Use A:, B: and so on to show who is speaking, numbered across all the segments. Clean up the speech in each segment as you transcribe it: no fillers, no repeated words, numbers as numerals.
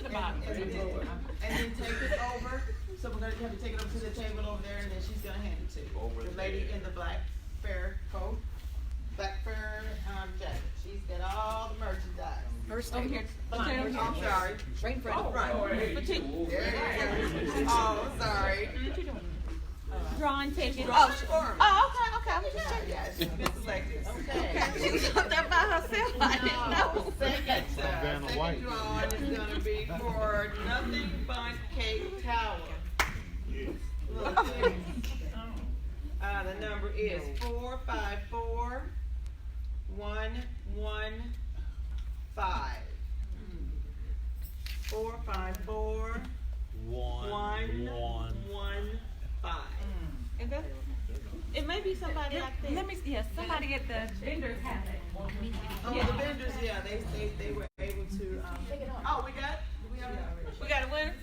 A: to the bottom.
B: And then take it over. So we're gonna have to take it up to the table over there, and then she's gonna hand it to you. The lady in the black fair coat, black fair jacket. She's got all the merchandise.
A: First over here.
B: I'm sorry.
A: Right in front.
B: Oh, right. There you go. Oh, I'm sorry.
A: Drawing ticket.
B: Oh, sure.
A: Oh, okay. I was just checking.
B: Yeah, she's been selected. Okay.
A: She was up there by herself. I didn't know.
B: Second drawing is gonna be for Nothing But Cake Tower. Look, the number is 454115. 454115.
A: It may be somebody like that. Let me see. Yeah, somebody at the vendors have it.
B: Oh, yeah. The vendors, yeah, they were able to. Oh, we got
A: a winner.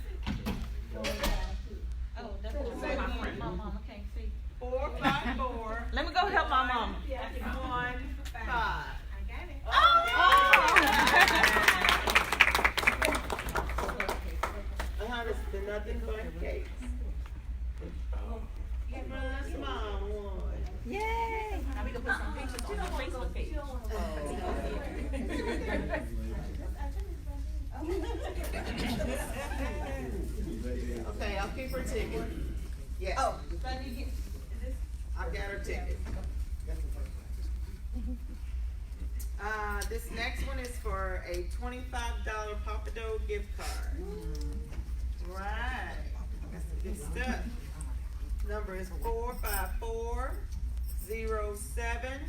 A: Oh, that's my mama can't see.
B: 454.
A: Let me go help my mama.
B: 15.
A: I got it. Oh!
B: This is the Nothing But Cakes. My mom won.
A: Yay! Now we can put some pictures on your Facebook page.
B: Okay, I'll keep her ticket. Yes. Oh, I got her ticket. This next one is for a $25 Papado gift card. Right. That's the good stuff. Number is 454077.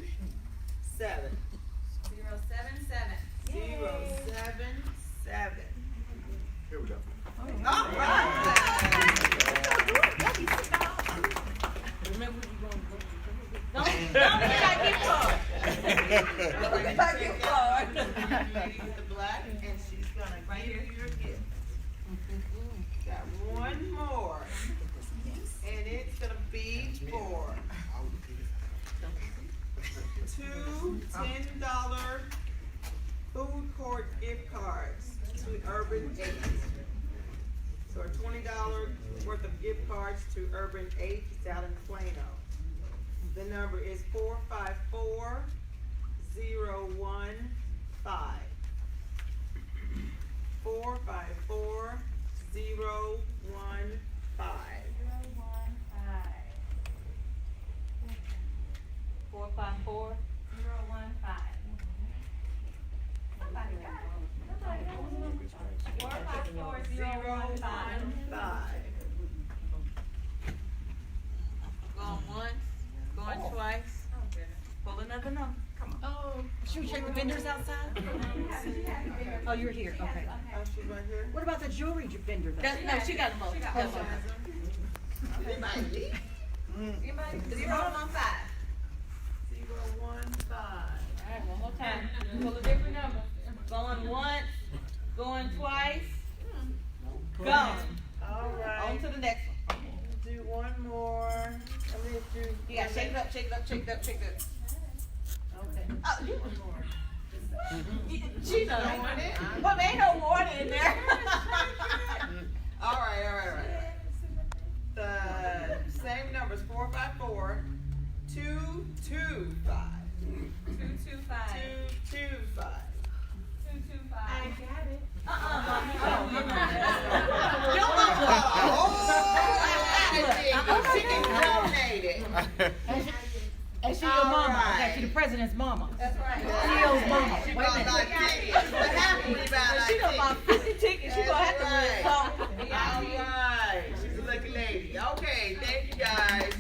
B: 077.
C: Here we go.
B: All right.
A: Remember you going to don't get that gift card. Don't get that gift card.
B: Lady with the black, and she's gonna give you your gift. Got one more, and it's gonna be for two $10 food court gift cards to Urban 8. So $20 worth of gift cards to Urban 8. It's out in Plano. The number is 454015. 454015.
A: 454015. Somebody got it. 454015. Going once, going twice. Pull another number. Come on.
D: Oh, should we check the vendors outside? Oh, you're here, okay.
B: Oh, she's right here.
D: What about the jewelry vendor though?
A: No, she got them both.
B: Anybody?
A: 015.
B: 015.
A: All right, one more time. Pull a different number. Going once, going twice. Gone.
B: All right.
A: On to the next one.
B: Do one more.
A: You gotta shake it up, shake it up, shake it up, shake it up.
B: Okay.
A: Oh, you
B: One more.
A: She done. Well, there ain't no water in there.
B: All right. The same numbers, 454 225.
A: 225.
B: 225.
A: 225.
B: I got it. She can donate it.
D: And she your mama, okay, she the president's mama.
A: That's right.
D: CEO's mama.
B: She
D: Wait a
B: bought
D: minute.
B: like tickets. What happened? We bought
A: She done
B: like
A: bought 50 tickets. She gonna have to win something.
B: All right. She's a lucky lady. Okay, thank you guys.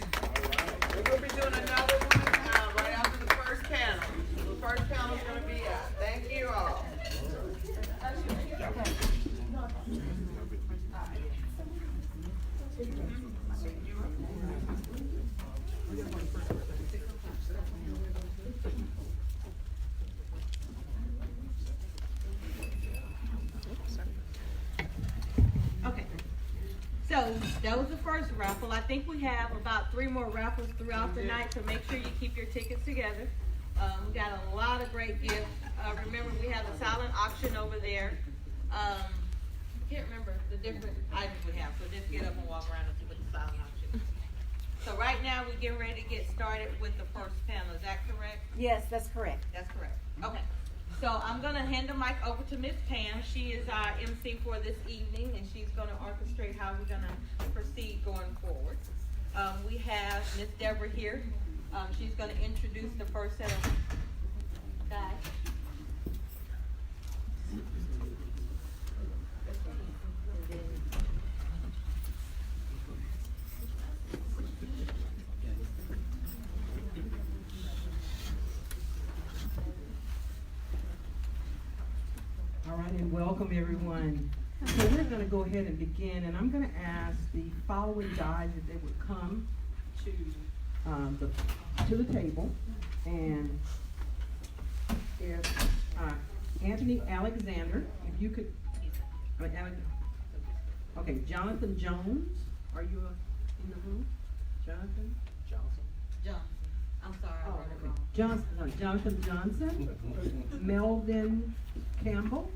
B: We're going to be doing another one right after the first panel. The first panel is going to be out. Thank you all.
A: Okay. So that was the first raffle. I think we have about 3 more raffles throughout the night, so make sure you keep your tickets together. We got a lot of great gifts. Remember, we have a silent auction over there. can't remember the different items we have, so just get up and walk around and see what the silent auction is. So right now, we're getting ready to get started with the first panel, is that correct?
D: Yes, that's correct.
A: That's correct. Okay. So I'm gonna hand the mic over to Miss Pam. She is our MC for this evening, and she's gonna orchestrate how we're gonna proceed going forward. We have Miss Deborah here. She's gonna introduce the first set of guys.
E: All right, and welcome everyone. So we're going to go ahead and begin, and I'm going to ask the following guys if they would come to the table, and if Anthony Alexander, if you could, okay, Jonathan Jones, are you in the room? Jonathan?
A: Johnson. I'm sorry, I wrote it wrong.
E: Jonathan Johnson, Melvin Campbell,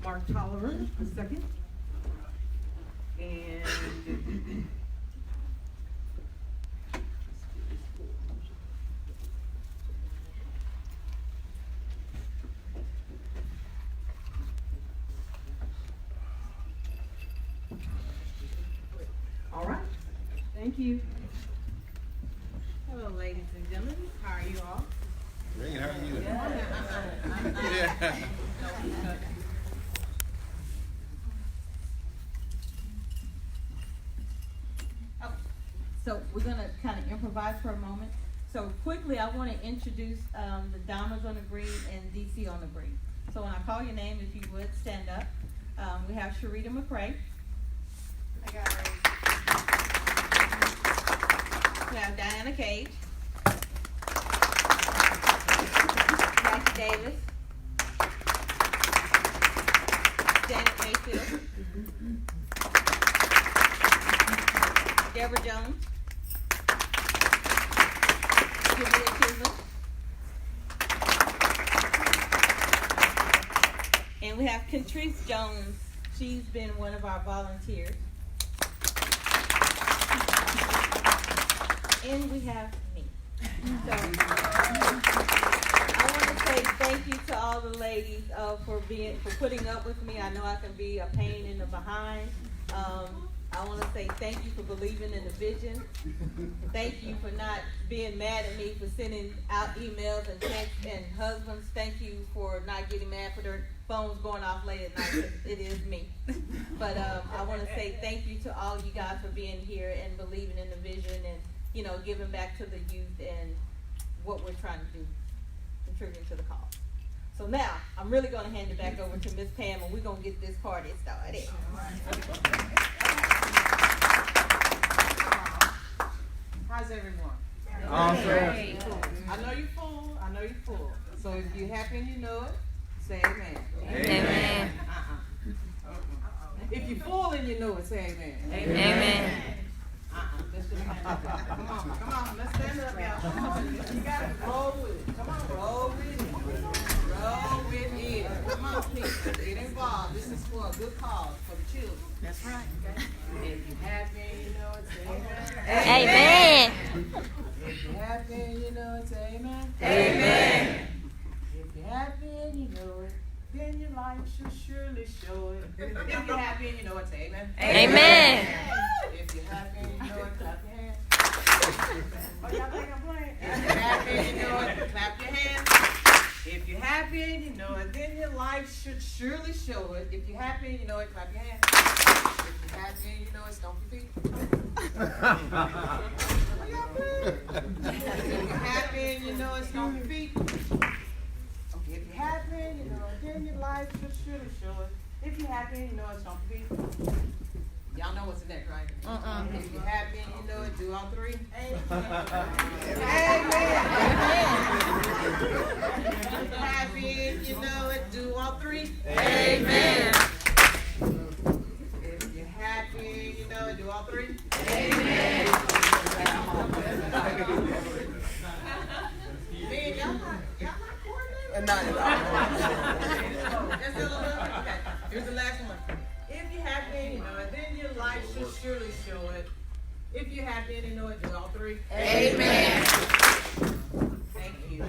E: Mark Tolliver, the second, and all right, thank you.
A: Hello, ladies and gentlemen. How are you all?
C: Great, how are you?
A: Yeah. Okay. So we're gonna kind of improvise for a moment. So quickly, I want to introduce the Damas on the green and DC on the green. So when I call your name, if you would stand up. We have Sharita McCray.
B: I got it.
A: We have Diana Cage. Jackie Davis. Janet Mayfield. Deborah Jones. Julia Chisholm. And we have Contrice Jones. She's been one of our volunteers. And we have me. So, I want to say thank you to all the ladies for putting up with me. I know I can be a pain in the behind. I want to say thank you for believing in the vision. Thank you for not being mad at me for sending out emails and texts, and husbands, thank you for not getting mad for their phones going off late at night, 'cause it is me. But I want to say thank you to all you guys for being here and believing in the vision and, you know, giving back to the youth and what we're trying to do, contributing to the cause. So now, I'm really going to hand it back over to Miss Pam, and we're going to get this party started.
B: How's everyone?
C: Awesome.
B: I know you're full. I know you're full. So if you're happy and you know it, say amen.
F: Amen.
B: If you're full and you know it, say amen.
F: Amen.
B: Let's just come on, let's stand up, y'all. Come on, you gotta roll with it. Come on, roll with it. Roll with it. Come on, people, get involved. This is for a good cause, for the children. That's right. Okay? If you're happy and you know it, say amen.
F: Amen.
B: If you're happy and you know it, say amen.
F: Amen.
B: If you're happy and you know it, then your life should surely show it. If you're happy and you know it, say amen.
F: Amen.
B: If you're happy and you know it, clap your hands. Oh, y'all think I'm playing? If you're happy and you know it, clap your hands. If you're happy and you know it, then your life should surely show it. If you're happy and you know it, clap your hands. If you're happy and you know it, stomp your feet. Oh, y'all playing? If you're happy and you know it, stomp your feet. If you're happy and you know it, then your life should surely show it. If you're happy and you know it, stomp your feet. Y'all know what's next, right? If you're happy and you know it, do all three. Amen. If you're happy and you know it, do all three.
F: Amen.
B: If you're happy and you know it, do all three.
F: Amen.
B: Man, y'all not coordinating. Not at all. That's still a little, okay. Here's the last one. If you have any, you know it, then your life should surely show it. If you have any, know it, do all three.
F: Amen.
B: Thank you.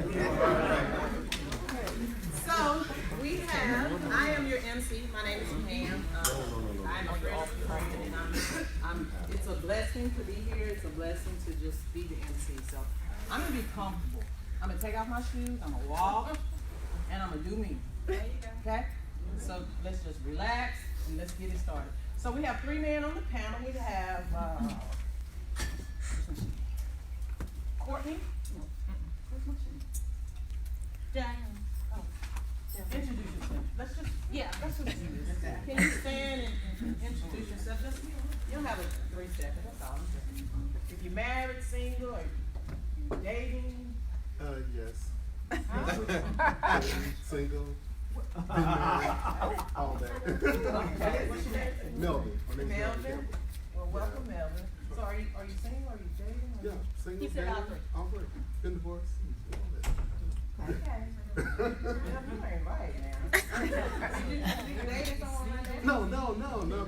B: So, we have, I am your MC. My name is Pam. I'm a friend of the president, and it's a blessing to be here. It's a blessing to just be the MC. So, I'm going to be comfortable. I'm going to take off my shoes, I'm going to walk, and I'm going to do me. Okay? So, let's just relax, and let's get it started. So, we have 3 men on the panel. We have Courtney. Where's my shoe?
A: Diane.
B: Introduce yourself. Let's just do this. Can you stand and introduce yourself? Just, you'll have a 3 seconds, that's all. If you're married, single, or you're dating.
G: Yes. Single. Been married. All that.
B: Okay, what's your name?
G: Melvin. My name's
B: Melvin. Well, welcome, Melvin. So are you single, are you dating? Or
G: Yeah, single.
A: He said
G: married,
A: all 3.
G: All 3. Been divorced.
B: Okay. Well, you ain't right now. You dating someone right now?
G: No.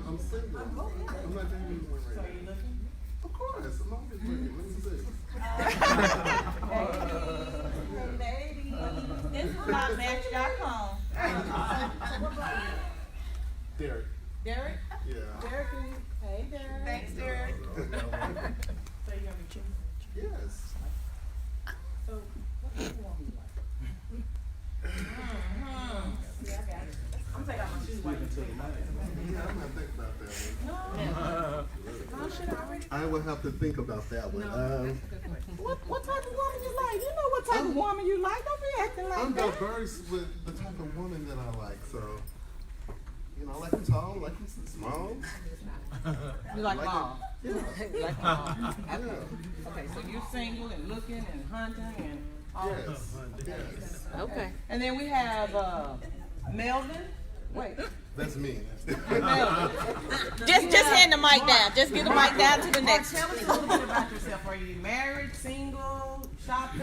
G: I'm single. I'm not dating anyone right
B: So
G: now.
B: are you looking?
G: Of course, I'm always looking. Let me see.
B: Hey, lady.
A: This is about Match.com.
B: What about you?
G: Derek.
B: Derek?
G: Yeah.
B: Derek, hey, Derek. Thanks, Derek. So you're gonna be choosing?
G: Yes.
B: So, what do you want me to like? Yeah, I got it. I'm taking out my shoes while you take
G: Yeah, I'm gonna think about that one.
B: Oh, shit, I already.
G: I will have to think about that one.
B: What type of woman you like? You know what type of woman you like. Don't be acting like
G: I'm
B: that.
G: diverse with the type of woman that I like, so I like them tall, I like them small.
B: You like
G: like
B: mom.
G: Yeah.
B: Like mom.
G: Yeah.
B: Okay, so you're single and looking and hunting and all that.
G: Yes.
B: Okay. And then we have Melvin. Wait.
G: That's me.
B: Melvin.
A: Just hand the mic down. Just get the mic down to the next.
B: Tell us a little bit about yourself. Are you married, single, shopping?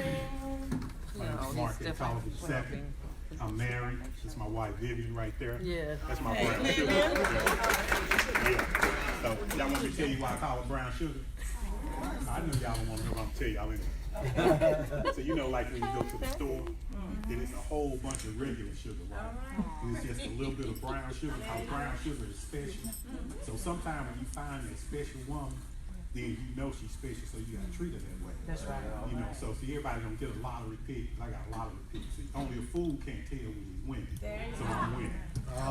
H: My name is Mark II. I'm married. This is my wife Vivian right there. Yeah. That's my brown sugar. Yeah. So y'all want me to tell you why I call her brown sugar? I know y'all don't want to know what I'm telling y'all anyway. So like when you go to the store, then it's a whole bunch of regular sugar, right? And it's just a little bit of brown sugar. How brown sugar is special. So sometimes when you find a special woman, then you know she's special, so you gotta treat her that way.
B: That's right.
H: So see, everybody don't get a lottery pick. I got a lottery pick. See, only a fool can't tell when he's winning. So I'm winning.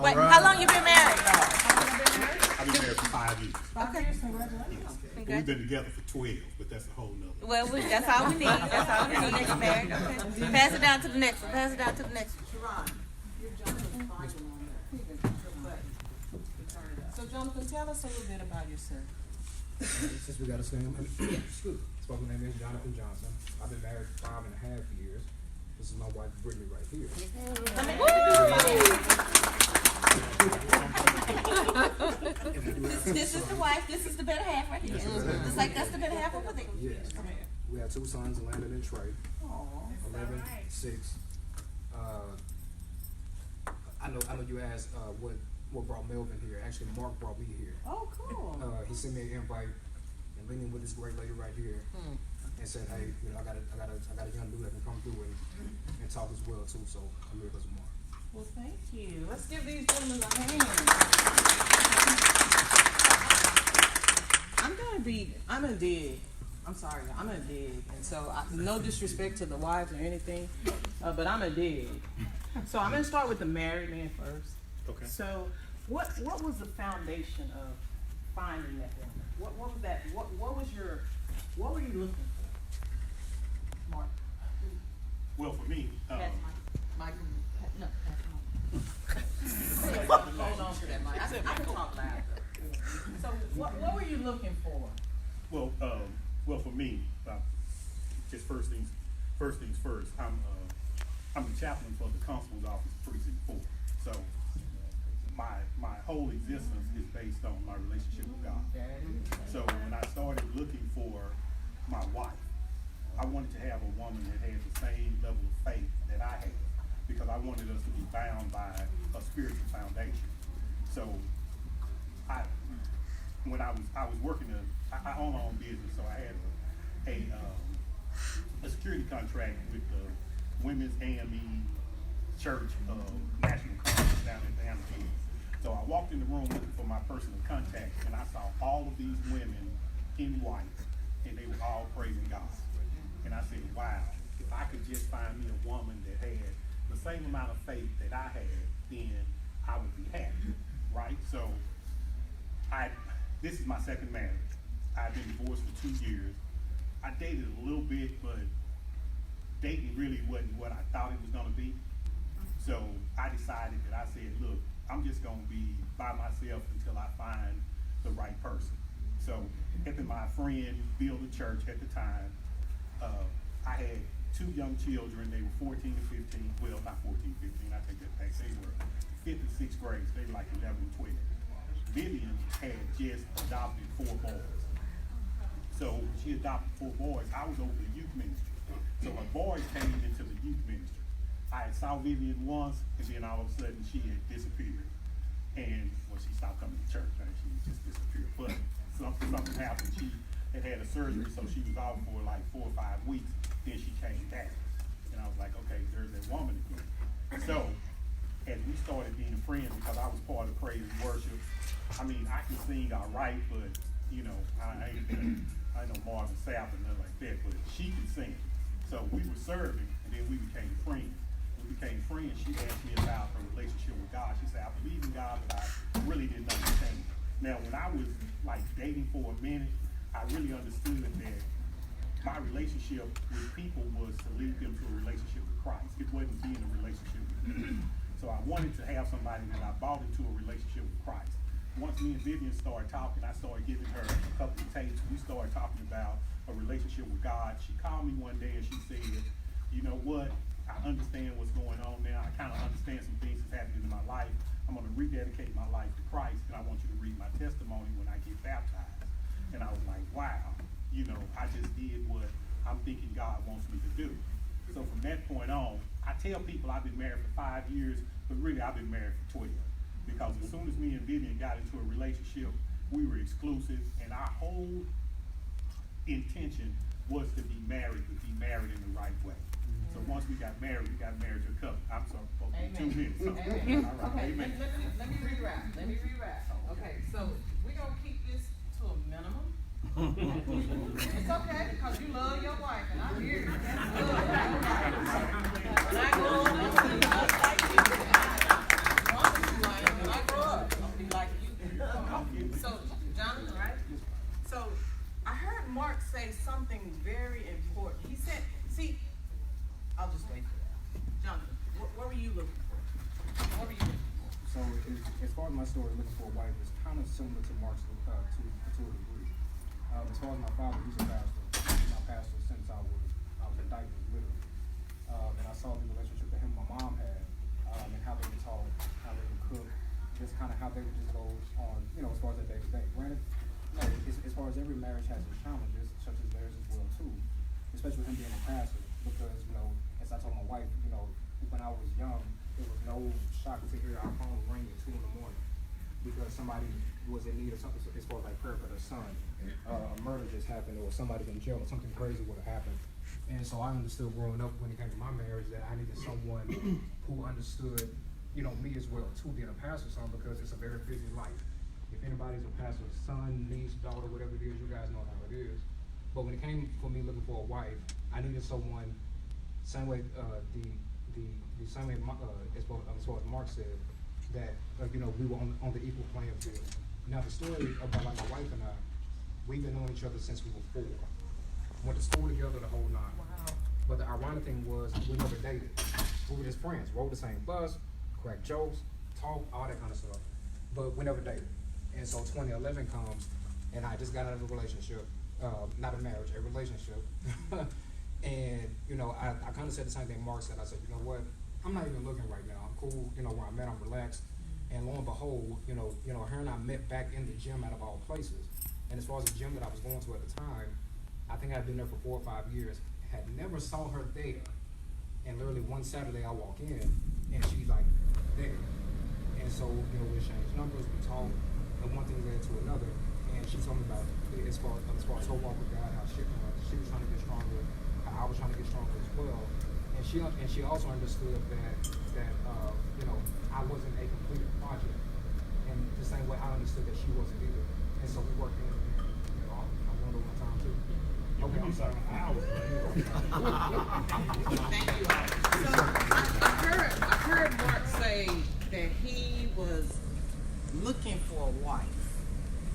A: Wait, how long you been married?
H: I've been married for 5 years.
B: 5 years, congratulations.
H: But we've been together for 12, but that's a whole nother.
A: Well, that's all we need. That's all we need. Next married. Okay. Pass it down to the next one. Pass it down to the next one.
B: Sharon, you're Jonathan Feigl on there. So Jonathan, tell us a little bit about yourself.
I: Since we got a Sam, spoken name is Jonathan Johnson. I've been married 5.5 years. This is my wife Brittany right here.
A: This is the wife. This is the better half right here. It's like that's the better half over there.
I: Yes. We have 2 sons, Landon and Trey. 11, 6. I know you asked what brought Melvin here. Actually, Mark brought me here.
B: Oh, cool.
I: He sent me an invite and linked in with this great lady right here, and said, "Hey, I got a young dude that can come through and talk as well too." So I'm here because of Mark.
B: Well, thank you. Let's give these gentlemen a hand. I'm in dig. I'm sorry, I'm in dig. And so, no disrespect to the wives or anything, but I'm in dig. So I'm gonna start with the married man first.
H: Okay.
B: So, what was the foundation of finding that woman? What was that? What were you looking for? Mark.
H: Well, for me,
B: Mike. No, hold on to that mic. I can talk loud. So, what were you looking for?
H: well, for me, just first things first. I'm the chaplain for the constable's office, precinct 4. So my whole existence is based on my relationship with God. So when I started looking for my wife, I wanted to have a woman that had the same level of faith that I had. because I wanted us to be bound by a spiritual foundation. So when I was working, I own my own business, so I had a security contract with the Women's AME Church National Conference down in Hamilton. So I walked in the room looking for my personal contact, and I saw all of these women in white, and they were all praising God. And I said, wow, if I could just find me a woman that had the same amount of faith that I had, then I would be happy, right? So this is my second marriage. I've been divorced for 2 years. I dated a little bit, but dating really wasn't what I thought it was gonna be. So I decided that I said, look, I'm just gonna be by myself until I find the right person. So helping my friend build a church at the time, I had 2 young children. They were 14 and 15, well, not 14, 15, I take that back. They were 5th and 6th grade, so they were like 11 and 12. Vivian had just adopted 4 boys. So she adopted 4 boys. I was over the youth ministry. So her boys came into the youth ministry. I saw Vivian once, and then all of a sudden she had disappeared. And well, she stopped coming to church, and she just disappeared. But something happened. She had a surgery, so she was out for like 4 or 5 weeks. Then she came back, and I was like, okay, there's that woman again. So as we started being friends, because I was part of praise and worship. I mean, I can sing all right, but you know, I ain't no Marvin Sapp or nothing like that. But she can sing. So we were serving, and then we became friends. She asked me about her relationship with God. She said, I believe in God, but I really didn't understand. Now, when I was like dating for a minute, I really understood that my relationship with people was to lead them to a relationship with Christ. It wasn't being a relationship with me. So I wanted to have somebody that I brought into a relationship with Christ. Once me and Vivian started talking, I started giving her a couple of tapes. We started talking about a relationship with God. She called me one day and she said, you know what? I understand what's going on now. I kind of understand some things that's happening in my life. I'm going to rededicate my life to Christ, and I want you to read my testimony when I get baptized. And I was like, wow, you know, I just did what I'm thinking God wants me to do. So from that point on, I tell people I've been married for 5 years, but really I've been married for 12. Because as soon as me and Vivian got into a relationship, we were exclusive, and our whole intention was to be married, but be married in the right way. So once we got married to a couple. I'm sorry, for 2 minutes. So,
B: Amen.
H: all right,
B: Okay,
H: amen.
B: let me rewrap. Okay, so we're gonna keep this to a minimum. It's okay, because you love your wife, and I hear you. When I grow up, I'm gonna be just like you. I promise you I am. When I grow up, I'm gonna be like you. So, Jonathan, right? So, I heard Mark say something very important. He said, see, I'll just wait for that. Jonathan, what were you looking for?
I: So as far as my story looking for a wife is kind of similar to Mark's to a degree. As far as my father, he's a pastor. He's my pastor since I was in diapers, literally. And I saw the relationship that him and my mom had, and how they would talk, how they would cook, just kind of how they would just go on, you know, as far as their day to day. Granted, you know, as far as every marriage has its challenges, such as theirs as well too. Especially with him being a pastor, because you know, as I told my wife, you know, when I was young, it was no shock to hear our phone ring at 2 in the morning because somebody was in need of something as far as like prayer for their son. A murder just happened, or somebody's in jail, or something crazy would have happened. And so I understood growing up when it came to my marriage that I needed someone who understood, you know, me as well too, being a pastor's son, because it's a very busy life. If anybody's a pastor's son, niece, daughter, whatever it is, you guys know how it is. But when it came for me looking for a wife, I needed someone, same way the same way as far as Mark said, that you know, we were on the equal playing field. Now the story about like my wife and I, we've been knowing each other since we were 4. Went to school together the whole 9. Wow. But the ironic thing was we never dated. We were just friends, rode the same bus, cracked jokes, talk, all that kind of stuff. But we never dated. And so 2011 comes, and I just got out of a relationship, not a marriage, a relationship. And, you know, I kind of said the same thing Mark said. I said, you know what, I'm not even looking right now. I'm cool, you know, where I'm at, I'm relaxed. And lo and behold, you know, her and I met back in the gym out of all places. And as far as the gym that I was going to at the time, I think I'd been there for 4 or 5 years, had never saw her there. And literally one Saturday I walk in and she's like there. And so, you know, we exchanged numbers, we talked, and one thing led to another. And she told me about as far as her walk with God, how she was trying to get stronger, how I was trying to get stronger as well. And she also understood that you know, I wasn't a completed project. And the same way I understood that she wasn't either. And so we worked in I learned over time too. Okay, I'm sorry.
B: Thank you. So I heard Mark say that he was looking for a wife.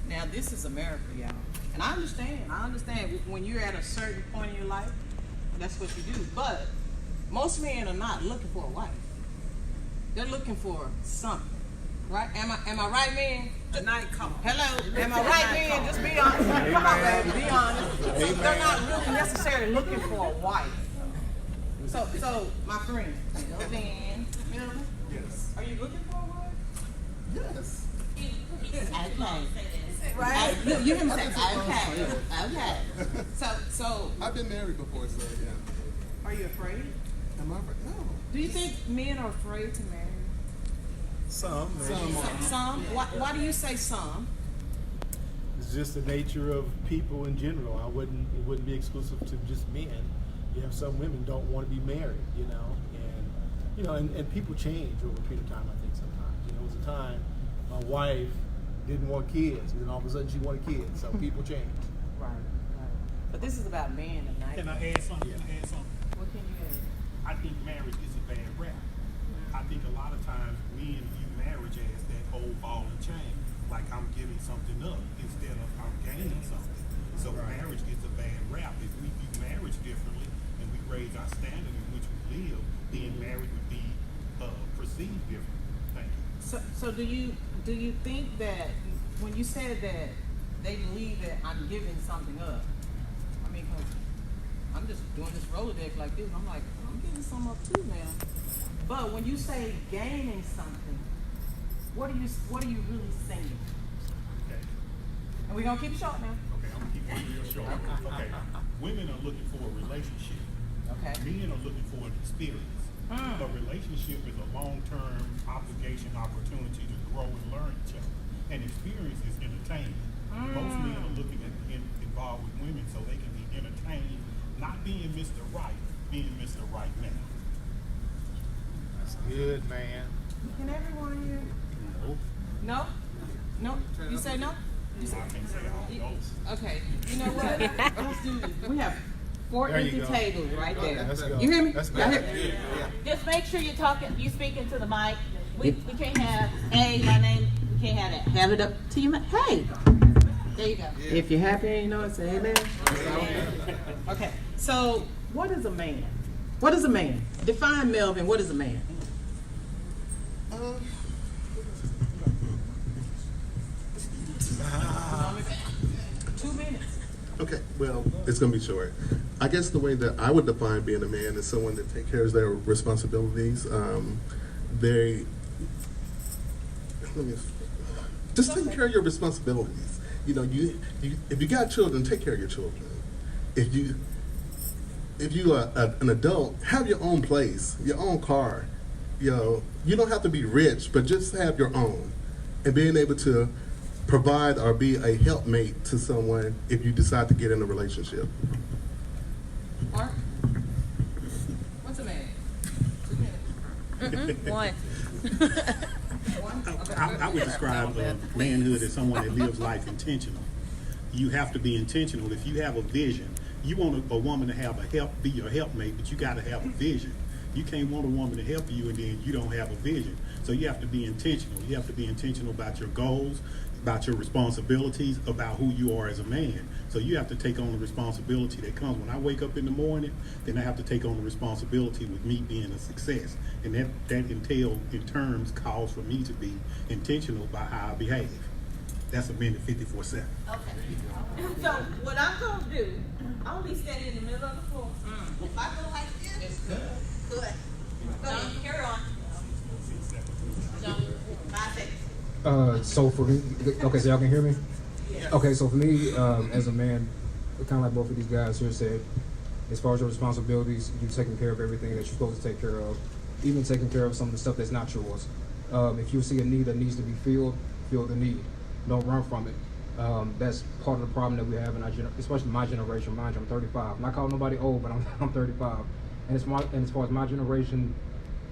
B: Now this is America, y'all. And I understand when you're at a certain point in your life, that's what you do. But most men are not looking for a wife. They're looking for something. Right? Am I right, man? A night call. Hello. Am I right, man? Just be honest. Come on, baby. Be honest. They're not really necessarily looking for a wife. So my friend, Melvin. Yes. Are you looking for a wife?
G: Yes.
B: Okay. Right? You hear me say, okay. So.
G: I've been married before, so yeah.
B: Are you afraid?
G: Am I afraid? No.
B: Do you think men are afraid to marry?
C: Some.
B: Some. Why do you say some?
C: It's just the nature of people in general. It wouldn't be exclusive to just men. You have some women don't want to be married, and people change over a period of time. I think sometimes, it was a time my wife didn't want kids, and then all of a sudden she wanted kids. So people change.
B: Right. But this is about men tonight.
H: Can I add something?
B: What can you add?
H: I think marriage is a bad rap. I think a lot of times men view marriage as that old ball and chain, like I'm giving something up instead of I'm gaining something. So marriage gets a bad rap. If we view marriage differently and we raise our standard in which we live, then marriage would be perceived differently. Thank you.
B: So do you think that when you said that they believe that I'm giving something up? I mean, 'cause I'm just doing this Rolodex like this, and I'm like, I'm giving some up too now. But when you say gaining something, what are you really saying?
H: Okay.
B: And we're gonna keep it short now.
H: Okay, I'm gonna keep it real short. Okay. Women are looking for a relationship.
B: Okay.
H: Men are looking for an experience. A relationship is a long-term obligation, opportunity to grow and learn each other. And experience is entertainment. Most men are looking at being involved with women so they can be entertained, not being Mr. Right, being Mr. Right man.
C: That's good, man.
B: Can everyone hear? No? No? You say no? You say
H: I can't say all those.
B: okay. You know what? Let's do this. We have 4
C: There you
B: empty
C: go.
B: tables right there.
C: Let's go.
B: You hear me?
C: Let's go.
B: Y'all hear?
A: Just make sure you're speaking to the mic. We can't have, hey, my name, we can't have that. Have it up to your mic. Hey, there you go.
B: If you're happy and you know it, say amen. Okay, so what is a man? What is a man? Define, Melvin, what is a man? 2 minutes.
G: Okay, well, it's gonna be short. I guess the way that I would define being a man is someone that takes care of their responsibilities. Just taking care of your responsibilities. You if you got children, take care of your children. If you are an adult, have your own place, your own car. You don't have to be rich, but just have your own, and being able to provide or be a helpmate to someone if you decide to get in a relationship.
B: Mark? What's a man? 2 minutes.
F: One.
B: One? Okay.
H: I would describe manhood as someone that lives life intentional. You have to be intentional. If you have a vision, you want a woman to be your helpmate, but you got to have a vision. You can't want a woman to help you and then you don't have a vision. So you have to be intentional. You have to be intentional about your goals, about your responsibilities, about who you are as a man. So you have to take on the responsibility that comes. When I wake up in the morning, then I have to take on the responsibility with me being a success. And that entails, in terms, calls for me to be intentional about how I behave. That's a minute 54-7.
A: Okay. So what I'm gonna do, I'm gonna be standing in the middle of the floor. If I go like this,
B: It's good.
A: good. Go ahead, carry on. 5 seconds.
I: So for me, okay, so y'all can hear me? Okay, so for me, as a man, kind of like both of these guys here said, as far as your responsibilities, you taking care of everything that you're supposed to take care of, even taking care of some of the stuff that's not yours. If you see a need that needs to be filled, fill the need. Don't run from it. That's part of the problem that we have in our especially my generation. Mind you, I'm 35. I'm not calling nobody old, but I'm 35. And as far as my generation,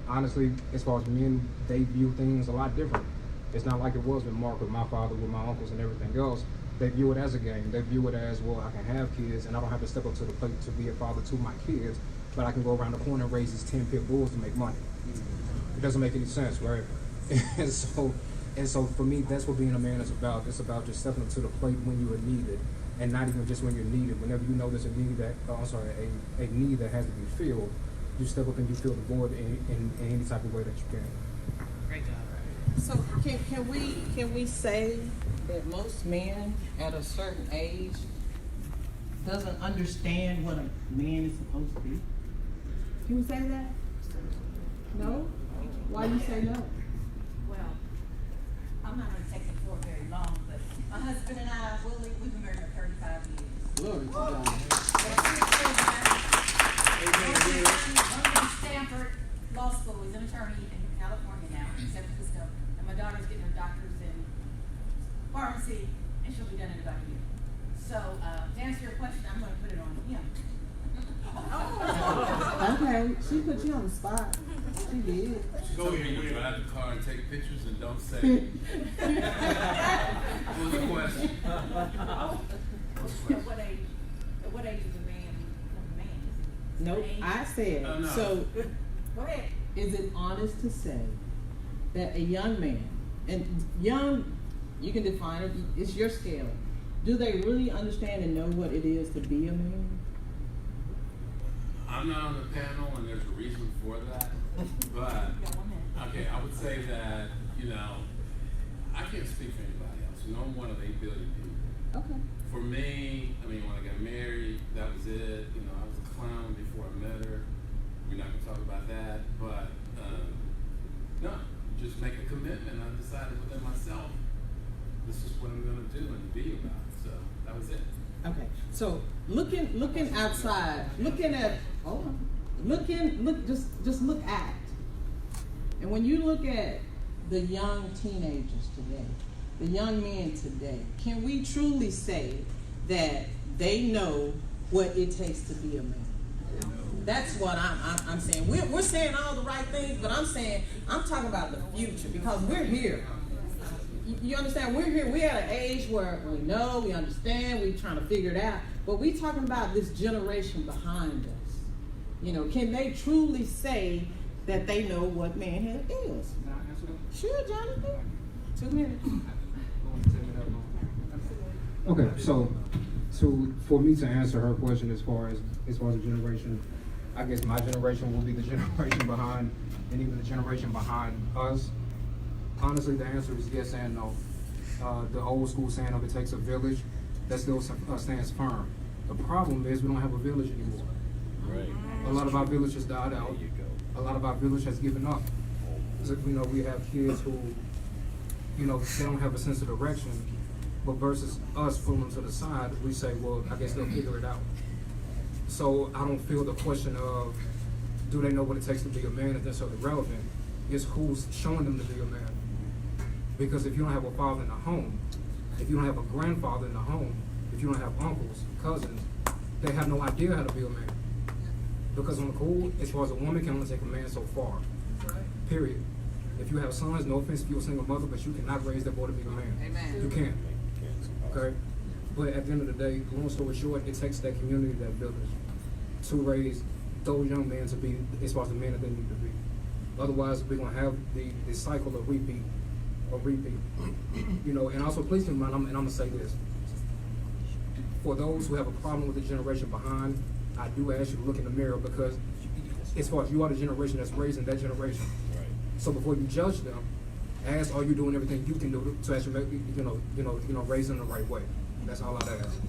I: honestly, as far as men, they view things a lot different. It's not like it was with Mark, with my father, with my uncles and everything else. They view it as a game. They view it as, well, I can have kids and I don't have to step up to the plate to be a father to my kids, but I can go around the corner and raise these 10 pit bulls to make money. It doesn't make any sense, right? And so for me, that's what being a man is about. It's about just stepping up to the plate when you are needed, and not even just when you're needed. Whenever you know there's a need that, a need that has to be filled, you step up and you fill the void in any type of way that you can.
D: Great job.
B: So can we say that most men at a certain age doesn't understand what a man is supposed to be? Can we say that? No? Why do you say no?
J: Well, I'm not gonna take it for very long, but my husband and I, we've been married for 35 years.
B: Glory to God.
J: I'm in Stanford Law School. He's an attorney in California now, in San Francisco. And my daughter's getting her doctor's in pharmacy, and she'll be done in about a year. So, to answer your question, I'm gonna put it on him.
B: Okay, she put you on the spot. She did.
H: Go ahead,
K: You
H: Will.
K: drive the car and take pictures and don't say. What was the question?
J: At what age is a man become a man?
B: Nope, I said,
K: Oh, no.
B: so
J: Go ahead.
B: is it honest to say that a young man, and young, you can define it, it's your scale, do they really understand and know what it is to be a man?
K: I'm not on the panel, and there's a reason for that. But okay, I would say that I can't speak for anybody else. I'm one of 8 billion people.
B: Okay.
K: For me, I mean, when I got married, that was it. I was a clown before I met her. We're not gonna talk about that, but no, just make a commitment. I decided within myself, this is what I'm gonna do and be about. So that was it.
B: Okay, so looking outside, just look at, and when you look at the young teenagers today, the young men today, can we truly say that they know what it takes to be a man? That's what I'm saying. We're saying all the right things, but I'm talking about the future, because we're here. You understand? We're here. We're at an age where we know, we understand, we're trying to figure it out. But we're talking about this generation behind us. Can they truly say that they know what manhood is?
I: Can I answer that?
B: Sure, Jonathan. 2 minutes.
I: Okay, so for me to answer her question as far as the generation, I guess my generation will be the generation behind, and even the generation behind us. Honestly, the answer is yes and no. The old school saying of it takes a village, that still stands firm. The problem is we don't have a village anymore.
K: Right.
I: A lot of our village has died out. A lot of our village has given up. So, we have kids who, they don't have a sense of direction, but versus us pulling them to the side, we say, well, I guess they'll figure it out. So I don't feel the question of, do they know what it takes to be a man is necessarily relevant. It's who's showing them to be a man. Because if you don't have a father in the home, if you don't have a grandfather in the home, if you don't have uncles, cousins, they have no idea how to be a man. Because on the cool, as far as a woman can only take a man so far. Period. If you have sons, no offense if you're a single mother, but you cannot raise that boy to be a man.
B: Amen.
I: You can't. Okay? But at the end of the day, long story short, it takes that community, that village, to raise those young men to be, as far as the men that they need to be. Otherwise, we're going to have the cycle of repeat. And also please keep in mind, and I'm going to say this. For those who have a problem with the generation behind, I do ask you to look in the mirror, because as far as you are the generation that's raising that generation. Right. So before you judge them, ask, are you doing everything you can do to actually make, raise them the right way? That's all I'd ask.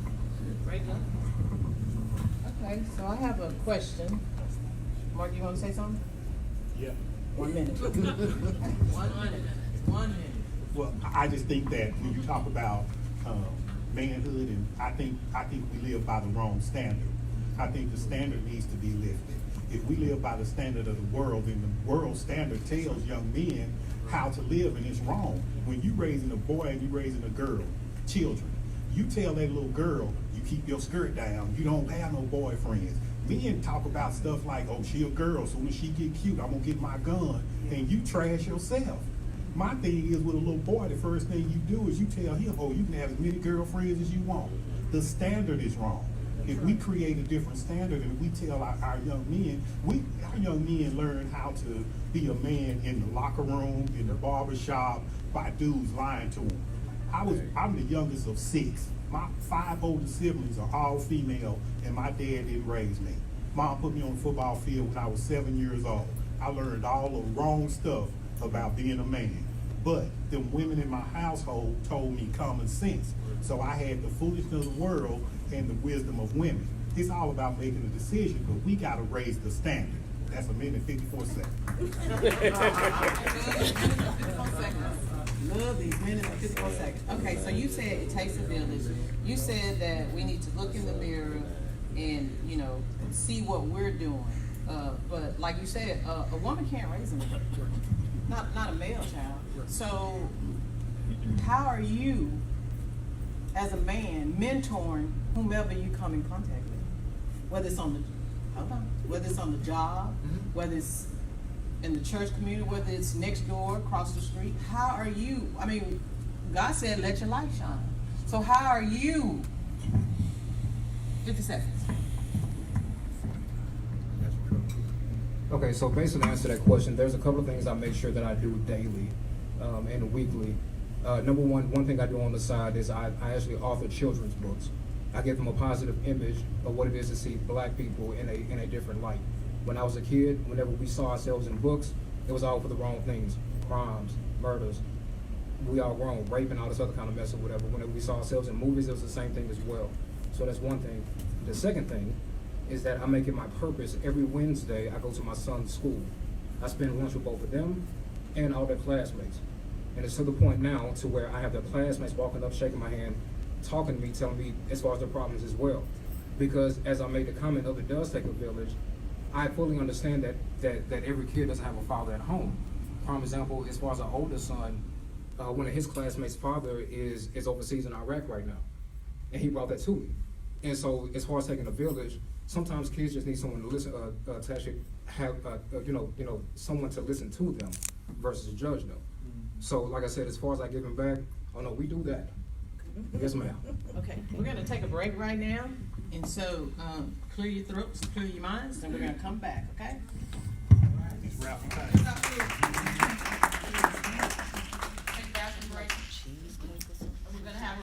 B: Right now. Okay, so I have a question. Mark, you want to say something?
H: Yeah.
B: 1 minute. 1 minute.
H: Well, I just think that when you talk about manhood, and I think we live by the wrong standard. I think the standard needs to be lifted. If we live by the standard of the world, then the world standard tells young men how to live, and it's wrong. When you raising a boy and you raising a girl, children, you tell that little girl, you keep your skirt down, you don't have no boyfriends. Men talk about stuff like, oh, she a girl, so when she get cute, I'm gonna get my gun, and you trash yourself. My thing is, with a little boy, the first thing you do is you tell him, oh, you can have as many girlfriends as you want. The standard is wrong. If we create a different standard and we tell our young men, our young men learn how to be a man in the locker room, in the barber shop, by dudes lying to them. I'm the youngest of 6. My 5 older siblings are all female, and my dad didn't raise me. Mom put me on the football field when I was 7 years old. I learned all the wrong stuff about being a man. But the women in my household told me common sense. So I had the foolishness of the world and the wisdom of women. It's all about making a decision, but we gotta raise the standard. That's a minute 54 seconds.
B: Love these minutes and 54 seconds. Okay, so you said it takes a village. You said that we need to look in the mirror and, see what we're doing. But like you said, a woman can't raise a man. Not a male child. So how are you, as a man, mentoring whomever you come in contact with? Whether it's on the job, whether it's in the church community, whether it's next door, across the street. How are you? I mean, God said, let your light shine. So how are you? 50 seconds.
I: Okay, so basically to answer that question, there's a couple of things I make sure that I do daily and weekly. Number one thing I do on the side is I actually author children's books. I give them a positive image of what it is to see black people in a different light. When I was a kid, whenever we saw ourselves in books, it was all for the wrong things, crimes, murders. We all wrong, rape and all this other kind of mess or whatever. Whenever we saw ourselves in movies, it was the same thing as well. So that's one thing. The second thing is that I make it my purpose. Every Wednesday, I go to my son's school. I spend lunch with both of them and all their classmates. And it's to the point now to where I have their classmates walking up, shaking my hand, talking to me, telling me as far as their problems as well. Because as I made the comment of it does take a village, I fully understand that every kid doesn't have a father at home. Prime example, as far as our oldest son, one of his classmates' father is overseas in Iraq right now. And he brought that to me. And so as far as taking a village, sometimes kids just need someone to listen, to actually have, someone to listen to them versus judge them. So like I said, as far as I give them back, oh no, we do that. Yes, ma'am.
B: Okay, we're gonna take a break right now, and so clear your throats, clear your minds, and we're gonna come back. Okay.
H: It's Raffle time.